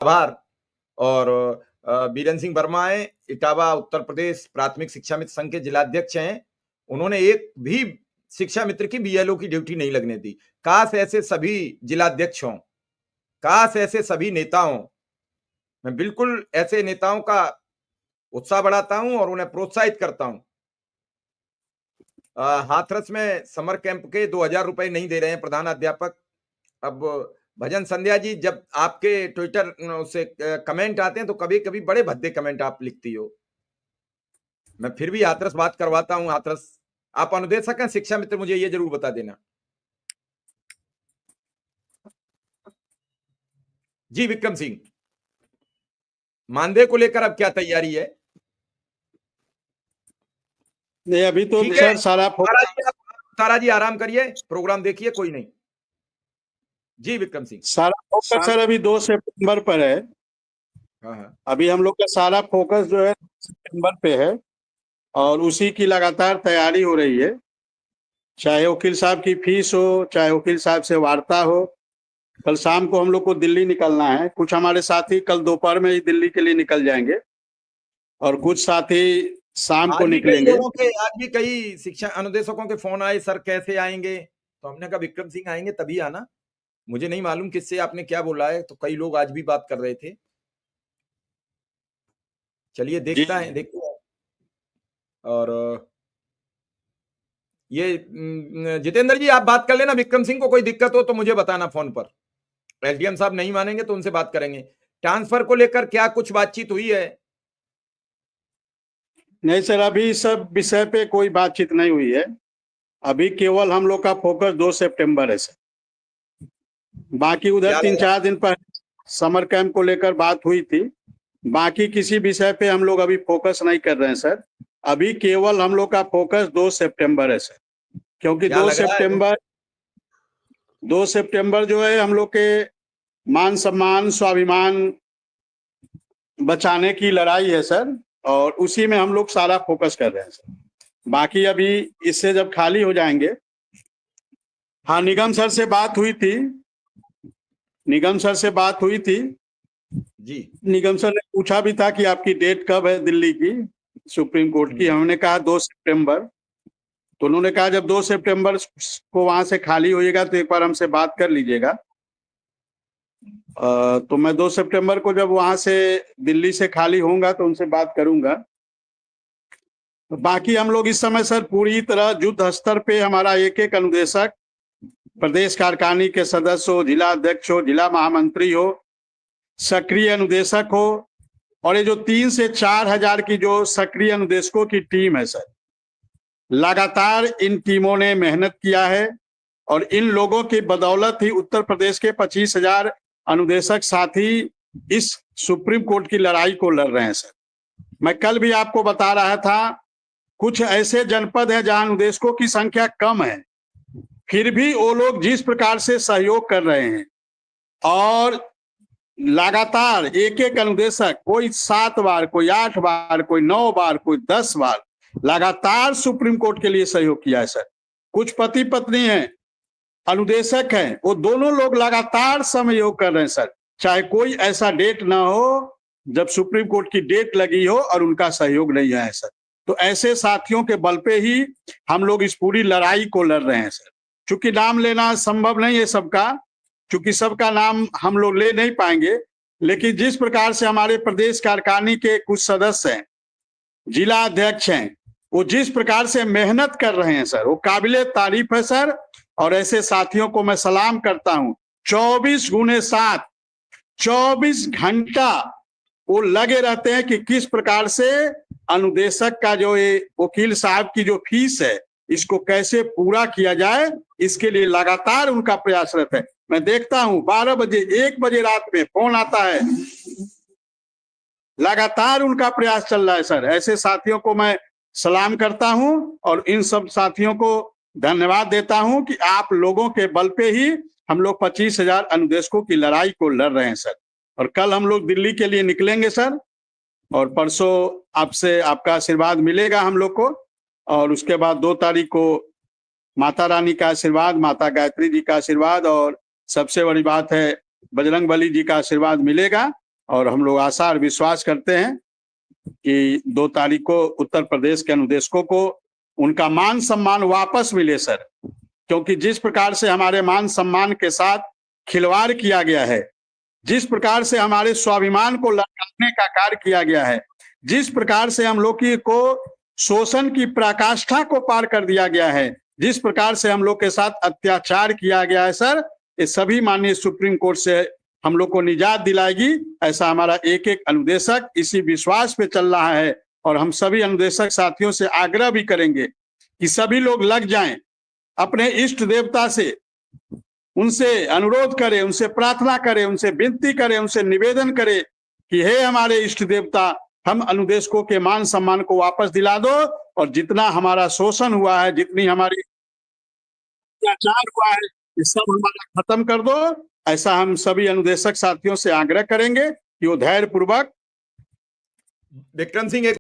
आभार। और बीरेन सिंह वर्मा है, इटावा उत्तर प्रदेश प्राथमिक शिक्षा मित्र संघ के जिलाध्यक्ष हैं। उन्होंने एक भी शिक्षा मित्र की बीएलओ की ड्यूटी नहीं लगने दी। काश ऐसे सभी जिलाध्यक्ष हों, काश ऐसे सभी नेता हों। मैं बिल्कुल ऐसे नेताओं का उत्साह बढ़ाता हूं और उन्हें प्रोत्साहित करता हूं। हाथरस में समर कैंप के 2000 रुपए नहीं दे रहे हैं प्रधान अध्यापक। अब भजन संध्या जी, जब आपके ट्विटर से कमेंट आते हैं तो कभी कभी बड़े भद्दे कमेंट आप लिखती हो। मैं फिर भी हाथरस बात करवाता हूं। हाथरस आप अनुदेशक हैं शिक्षा मित्र, मुझे ये जरूर बता देना। जी विक्रम सिंह, मानदेय को लेकर अब क्या तैयारी है? नहीं, अभी तो ठीक सर है सारा तारा जी आराम करिए, प्रोग्राम देखिए, कोई नहीं। जी विक्रम सिंह, सारा फोकस सर अभी 2 सितंबर पर है। हाँ। अभी हम लोग का सारा फोकस जो है सितंबर पे है और उसी की लगातार तैयारी हो रही है। चाहे वकील साहब की फीस हो, चाहे वकील साहब से वार्ता हो। कल शाम को हम लोग को दिल्ली निकलना है। कुछ हमारे साथी कल दोपहर में ही दिल्ली के लिए निकल जाएंगे और कुछ साथी शाम को निकलेंगे। आज भी कई शिक्षा अनुदेशकों के फोन आए, सर कैसे आएंगे? तो हमने कहा विक्रम सिंह आएंगे तभी आना। मुझे नहीं मालूम किससे आपने क्या बोला है, तो कई लोग आज भी बात कर रहे थे। चलिए देखते हैं। और ये जितेंद्र जी आप बात कर लेना, विक्रम सिंह को कोई दिक्कत हो तो मुझे बताना फोन पर। एसडीएम साहब नहीं मानेंगे तो उनसे बात करेंगे। ट्रांसफर को लेकर क्या कुछ बातचीत हुई है? नहीं सर, अभी सब विषय पे कोई बातचीत नहीं हुई है। अभी केवल हम लोग का फोकस 2 सितंबर है सर। बाकी उधर 3-4 दिन पहले समर कैंप को लेकर बात हुई थी। बाकी किसी विषय पे हम लोग अभी फोकस नहीं कर रहे हैं सर। अभी केवल हम लोग का फोकस 2 सितंबर है सर, क्योंकि 2 सितंबर जो है हम लोग के मान सम्मान स्वाभिमान बचाने की लड़ाई है सर, और उसी में हम लोग सारा फोकस कर रहे हैं सर। बाकी अभी इससे जब खाली हो जाएंगे। हाँ, निगम सर से बात हुई थी। जी, निगम सर ने पूछा भी था कि आपकी डेट कब है दिल्ली की सुप्रीम कोर्ट की। हमने कहा 2 सितंबर। तो उन्होंने कहा जब 2 सितंबर को वहां से खाली होइएगा तो एक बार हमसे बात कर लीजिएगा। तो मैं 2 सितंबर को जब वहां से दिल्ली से खाली होऊंगा तो उनसे बात करूंगा। तो बाकी हम लोग इस समय सर पूरी तरह युद्ध स्तर पे हमारा एक एक अनुदेशक, प्रदेश कार्यकारिणी के सदस्य हो, जिला अध्यक्ष हो, जिला महामंत्री हो, सक्रिय अनुदेशक हो, और ये जो 3 से 4 हजार की जो सक्रिय अनुदेशकों की टीम है सर, लगातार इन टीमों ने मेहनत किया है और इन लोगों की बदौलत ही उत्तर प्रदेश के 25,000 अनुदेशक साथी इस सुप्रीम कोर्ट की लड़ाई को लड़ रहे हैं सर। मैं कल भी आपको बता रहा था, कुछ ऐसे जनपद हैं जहां अनुदेशकों की संख्या कम है, फिर भी वो लोग जिस प्रकार से सहयोग कर रहे हैं और लगातार एक एक अनुदेशक, कोई 7 बार, कोई 8 बार, कोई 9 बार, कोई 10 बार लगातार सुप्रीम कोर्ट के लिए सहयोग किया है सर। कुछ पति पत्नी हैं, अनुदेशक हैं, वो दोनों लोग लगातार सहयोग कर रहे हैं सर। चाहे कोई ऐसा डेट ना हो जब सुप्रीम कोर्ट की डेट लगी हो और उनका सहयोग नहीं है सर। तो ऐसे साथियों के बल पे ही हम लोग इस पूरी लड़ाई को लड़ रहे हैं सर। चूंकि नाम लेना संभव नहीं है सबका, चूंकि सबका नाम हम लोग ले नहीं पाएंगे, लेकिन जिस प्रकार से हमारे प्रदेश कार्यकारिणी के कुछ सदस्य हैं, जिला अध्यक्ष हैं, वो जिस प्रकार से मेहनत कर रहे हैं सर, वो काबिले तारीफ है सर। और ऐसे साथियों को मैं सलाम करता हूं। 24x7 24 घंटा वो लगे रहते हैं कि किस प्रकार से अनुदेशक का जो ये वकील साहब की जो फीस है इसको कैसे पूरा किया जाए, इसके लिए लगातार उनका प्रयासरत है। मैं देखता हूं 12 बजे 1 बजे रात में फोन आता है, लगातार उनका प्रयास चल रहा है सर। ऐसे साथियों को मैं सलाम करता हूं और इन सब साथियों को धन्यवाद देता हूं कि आप लोगों के बल पे ही हम लोग 25,000 अनुदेशकों की लड़ाई को लड़ रहे हैं सर। और कल हम लोग दिल्ली के लिए निकलेंगे सर, और परसों आपसे आपका आशीर्वाद मिलेगा हम लोग को, और उसके बाद 2 तारीख को माता रानी का आशीर्वाद, माता गायत्री जी का आशीर्वाद, और सबसे बड़ी बात है बजरंग बली जी का आशीर्वाद मिलेगा। और हम लोग आशा और विश्वास करते हैं कि 2 तारीख को उत्तर प्रदेश के अनुदेशकों को उनका मान सम्मान वापस मिले सर, क्योंकि जिस प्रकार से हमारे मान सम्मान के साथ खिलवाड़ किया गया है, जिस प्रकार से हमारे स्वाभिमान को ललकारने का कार्य किया गया है, जिस प्रकार से हम लोग को शोषण की पराकाष्ठा को पार कर दिया गया है, जिस प्रकार से हम लोग के साथ अत्याचार किया गया है सर, ये सभी माननीय सुप्रीम कोर्ट से हम लोग को निजात दिलाएगी, ऐसा हमारा एक एक अनुदेशक इसी विश्वास पे चल रहा है। और हम सभी अनुदेशक साथियों से आग्रह भी करेंगे कि सभी लोग लग जाएं, अपने इष्ट देवता से उनसे अनुरोध करें, उनसे प्रार्थना करें, उनसे विनती करें, उनसे निवेदन करें कि हे हमारे इष्ट देवता, हम अनुदेशकों के मान सम्मान को वापस दिला दो और जितना हमारा शोषण हुआ है, जितनी हमारी अत्याचार हुआ है, ये सब हमारा खत्म कर दो। ऐसा हम सभी अनुदेशक साथियों से आग्रह करेंगे कि वो धैर्य पूर्वक विक्रम सिंह, एक